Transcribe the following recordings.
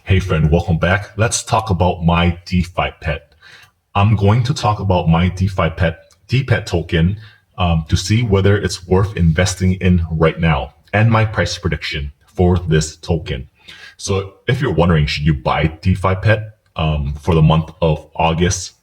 Hey friend, welcome back. Let's talk about my DeFi Pet. I'm going to talk about my DeFi Pet token to see whether it's worth investing in right now and my price prediction for this token. So if you're wondering, should you buy DeFi Pet for the month of August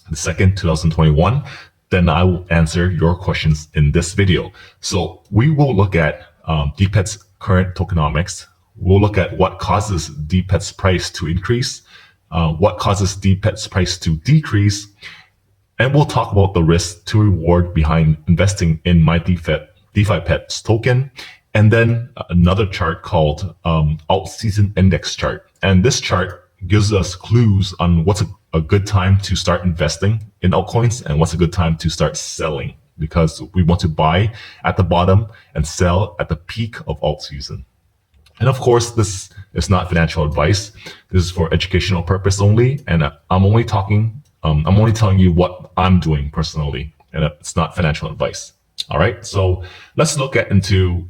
the 2nd, 2021, then I will answer your questions in this video. So we will look at DPET's current tokenomics. We'll look at what causes DPET's price to increase, what causes DPET's price to decrease, and we'll talk about the risk to reward behind investing in my DeFi Pet's token, and then another chart called Alt Season Index chart. And this chart gives us clues on what's a good time to start investing in altcoins and what's a good time to start selling, because we want to buy at the bottom and sell at the peak of alt season. And of course, this is not financial advice. This is for educational purpose only. And I'm only telling you what I'm doing personally, and it's not financial advice. All right. So let's look into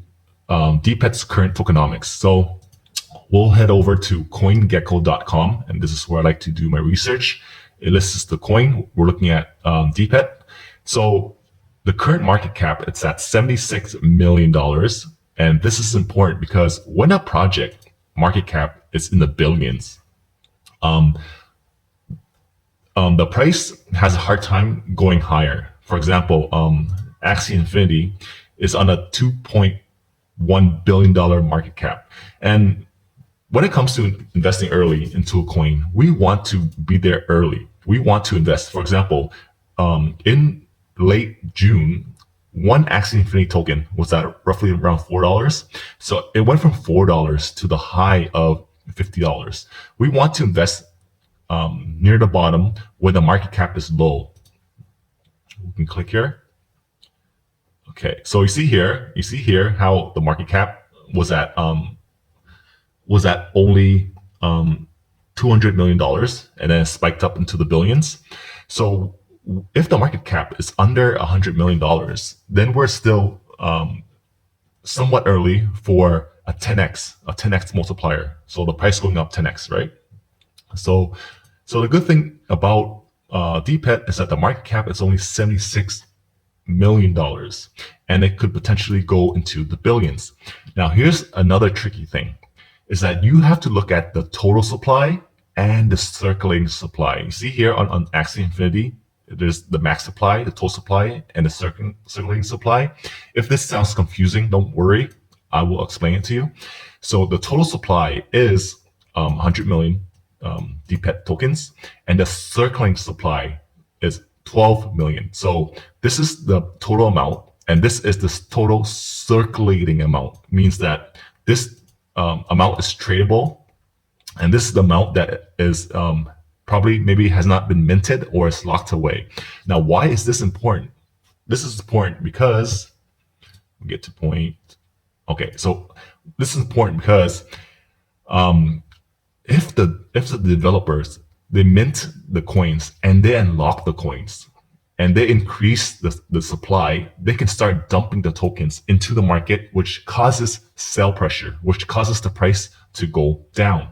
DPET's current tokenomics. So we'll head over to CoinGecko.com, and this is where I like to do my research. It lists the coin. We're looking at DPET. So the current market cap, it's at $76 million. And this is important because when a project market cap is in the billions, the price has a hard time going higher. For example, Axie Infinity is on a $2.1 billion market cap. And when it comes to investing early into a coin, we want to be there early. We want to invest. For example, in late June, one Axie Infinity token was at roughly around $4. So it went from $4 to the high of $50. We want to invest near the bottom where the market cap is low. We can click here. Okay, so you see here how the market cap was at only $200 million, and then it spiked up into the billions. So if the market cap is under $100 million, then we're still somewhat early for a 10x multiplier. So the price going up 10x, right? So the good thing about DPET is that the market cap is only $76 million, and it could potentially go into the billions. Now, here's another tricky thing, is that you have to look at the total supply and the circulating supply. You see here on Axie Infinity, there's the max supply, the total supply, and the circulating supply. If this sounds confusing, don't worry. I will explain it to you. So the total supply is 100 million DPET tokens, and the circulating supply is 12 million. So this is the total amount, and this is the total circulating amount. It means that this amount is tradable, and this is the amount that is probably maybe has not been minted or is locked away. Now, why is this important? This is important because we get to point. Okay, so this is important because if the developers, they mint the coins and they unlock the coins and they increase the supply, they can start dumping the tokens into the market, which causes sell pressure, which causes the price to go down.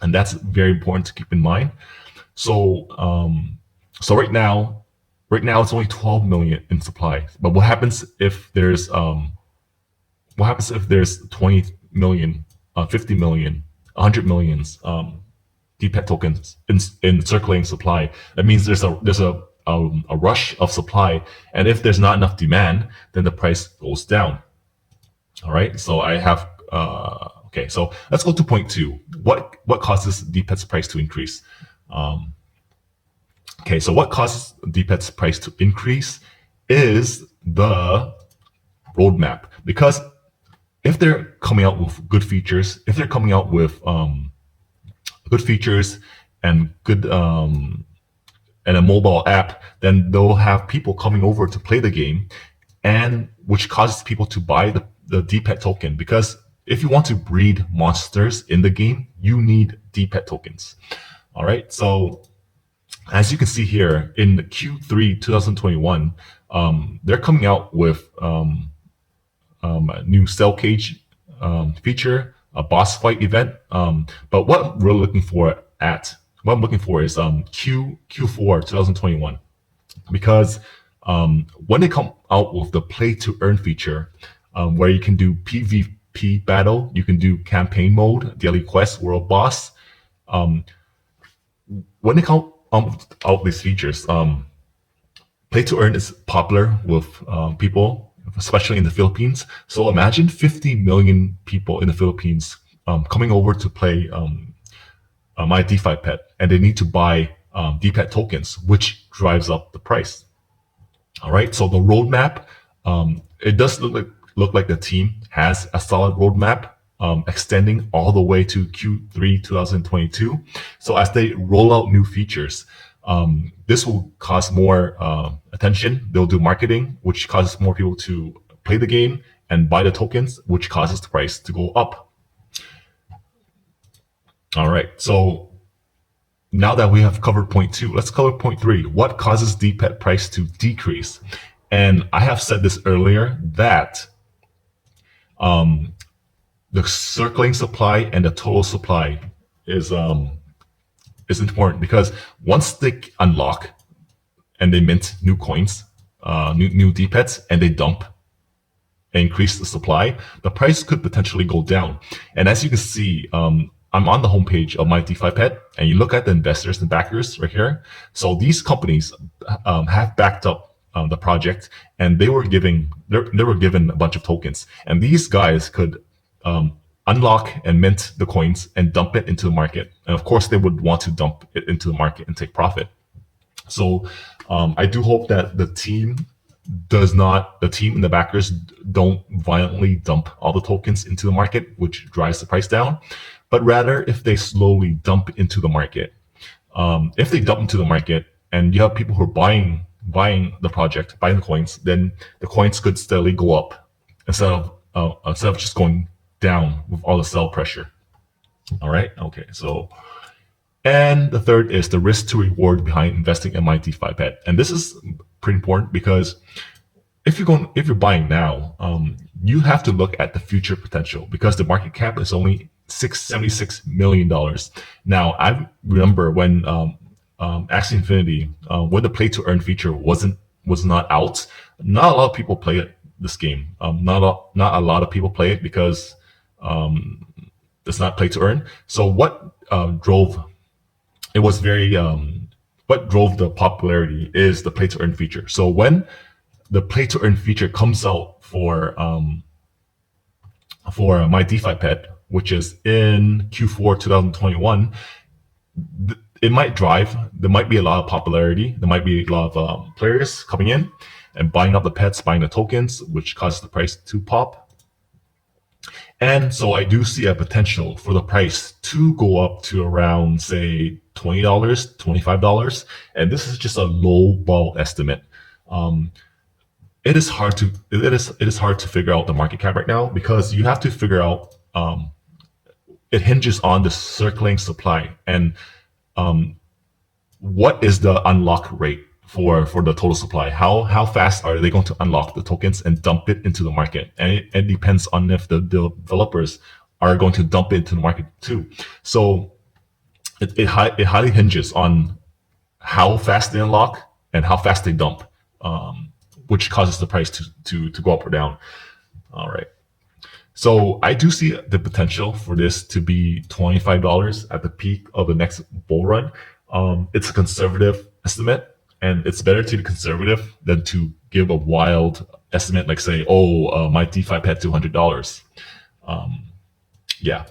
And that's very important to keep in mind. So, right now it's only 12 million in supply. But what happens if there's 20 million, 50 million, 100 millions DPET tokens in circulating supply? That means there's a rush of supply, and if there's not enough demand, then the price goes down. All right. So I have. Okay, so let's go to point 2. What causes DPET's price to increase? Okay, so what causes DPET's price to increase is the roadmap. Because if they're coming out with good features, if they're coming out with good features and good and a mobile app, then they'll have people coming over to play the game, and which causes people to buy the DPET token. Because if you want to breed monsters in the game, you need DPET tokens. All right. So as you can see here in the Q3 2021, they're coming out with a new cell cage feature, a boss fight event. But what I'm looking for is Q4 2021, because when they come out with the play to earn feature, where you can do PvP battle, you can do campaign mode, daily quest, world boss. When they come out these features, play to earn is popular with people, especially in the Philippines. So imagine 50 million people in the Philippines coming over to play my DeFi Pet, and they need to buy DPET tokens, which drives up the price. All right, so the roadmap, it does look like the team has a solid roadmap extending all the way to Q3 2022. So as they roll out new features, this will cause more attention. They'll do marketing, which causes more people to play the game and buy the tokens, which causes the price to go up. All right, so now that we have covered point 2, let's cover point 3. What causes DPET price to decrease? And I have said this earlier that the circling supply and the total supply is important, because once they unlock and they mint new coins, new DPETs, and they dump and increase the supply, the price could potentially go down. And as you can see, I'm on the homepage of my DeFi Pet, and you look at the investors and backers right here. So these companies have backed up the project, and they were given a bunch of tokens, and these guys could unlock and mint the coins and dump it into the market. And of course, they would want to dump it into the market and take profit. So I do hope that the team and the backers don't violently dump all the tokens into the market, which drives the price down, but rather if they slowly dump into the market. If they dump into the market and you have people who are buying the project, buying the coins, then the coins could steadily go up instead of just going down with all the sell pressure. All right. Okay. So, and the third is the risk to reward behind investing in my DeFi Pet. And this is pretty important, because if you're buying now, you have to look at the future potential, because the market cap is only $76 million. Now, I remember when Axie Infinity, when the play to earn feature was not out, not a lot of people play this game. Not a lot of people play it because it's not play to earn. So what drove the popularity is the play to earn feature. So when the play to earn feature comes out for my DeFi Pet, which is in Q4 2021, it might drive. There might be a lot of popularity. There might be a lot of players coming in and buying up the pets, buying the tokens, which causes the price to pop. And so I do see a potential for the price to go up to around, say, $20, $25. And this is just a low ball estimate. It is hard to figure out the market cap right now, because you have to figure out, it hinges on the circling supply and what is the unlock rate for the total supply. How fast are they going to unlock the tokens and dump it into the market? And it depends on if the developers are going to dump it into the market too. So it highly hinges on how fast they unlock and how fast they dump, which causes the price to go up or down. All right. So I do see the potential for this to be $25 at the peak of the next bull run. It's a conservative estimate, and it's better to be conservative than to give a wild estimate, like say, my DeFi Pet $200. Yeah.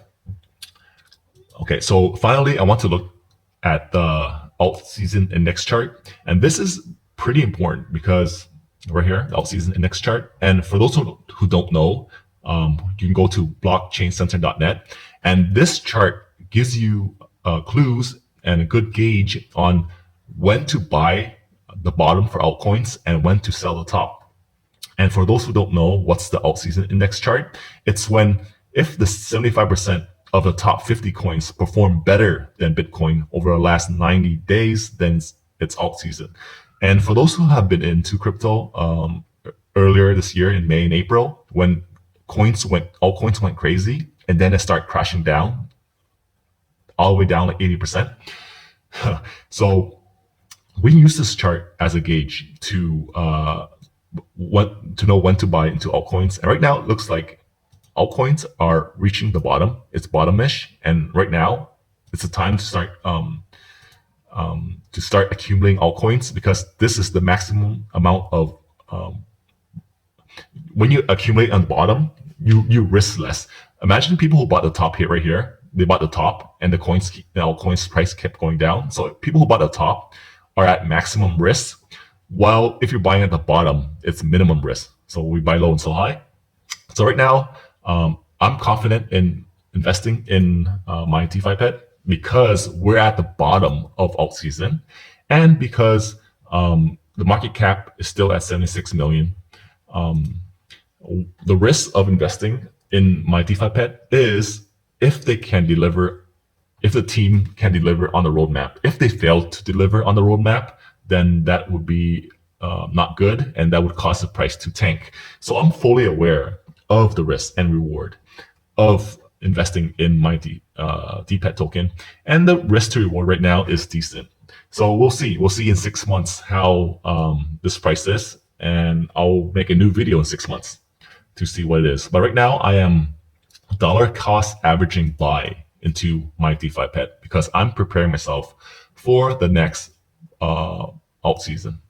Okay, so finally, I want to look at the alt season index chart, and this is pretty important because right here, the alt season index chart. And for those who don't know, you can go to blockchaincenter.net, and this chart gives you clues and a good gauge on when to buy the bottom for altcoins and when to sell the top. And for those who don't know what's the alt season index chart, it's if the 75% of the top 50 coins perform better than Bitcoin over the last 90 days, then it's alt season. And for those who have been into crypto earlier this year in May and April, when altcoins went crazy and then it start crashing down all the way down like 80%. So we use this chart as a gauge to know when to buy into altcoins. And right now it looks like altcoins are reaching the bottom. It's bottom-ish, and right now it's a time to start accumulating altcoins, because this is the maximum amount of when you accumulate on the bottom, you risk less. Imagine people who bought the top here right here. They bought the top, and the altcoins price kept going down. So people who bought the top are at maximum risk, while if you're buying at the bottom, it's minimum risk. So we buy low and sell high. So right now, I'm confident in investing in my DeFi Pet, because we're at the bottom of alt season, and because the market cap is still at 76 million. The risk of investing in my DeFi Pet is if they can deliver, if the team can deliver on the roadmap. If they fail to deliver on the roadmap, then that would be not good, and that would cause the price to tank. So I'm fully aware of the risk and reward of investing in my DPET token, and the risk to reward right now is decent. So we'll see in 6 months how this price is, and I'll make a new video in 6 months to see what it is. But right now I am dollar cost averaging buy into my DeFi Pet, because I'm preparing myself for the next alt season.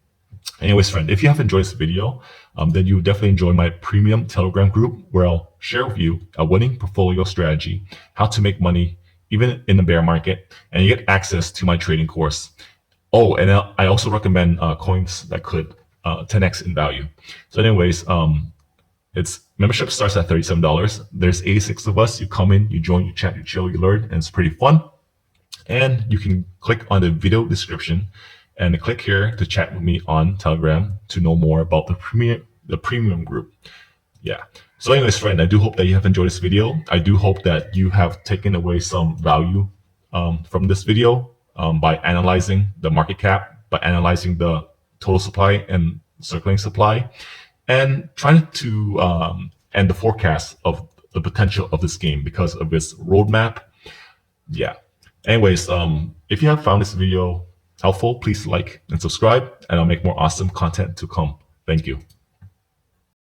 Anyways, friend, if you have enjoyed this video, then you definitely enjoy my premium Telegram group, where I'll share with you a winning portfolio strategy, how to make money even in the bear market, and you get access to my trading course. Oh, and I also recommend coins that could 10x in value. So anyways, its membership starts at $37. There's 86 of us. You come in, you join, you chat, you chill, you learn, and it's pretty fun. And you can click on the video description and click here to chat with me on Telegram to know more about the premium group. Yeah. So anyways, friend, I do hope that you have enjoyed this video. I do hope that you have taken away some value from this video by analyzing the market cap, by analyzing the total supply and circulating supply, and trying to and the forecast of the potential of this game because of its roadmap. Yeah. Anyways, if you have found this video helpful, please like and subscribe, and I'll make more awesome content to come. Thank you.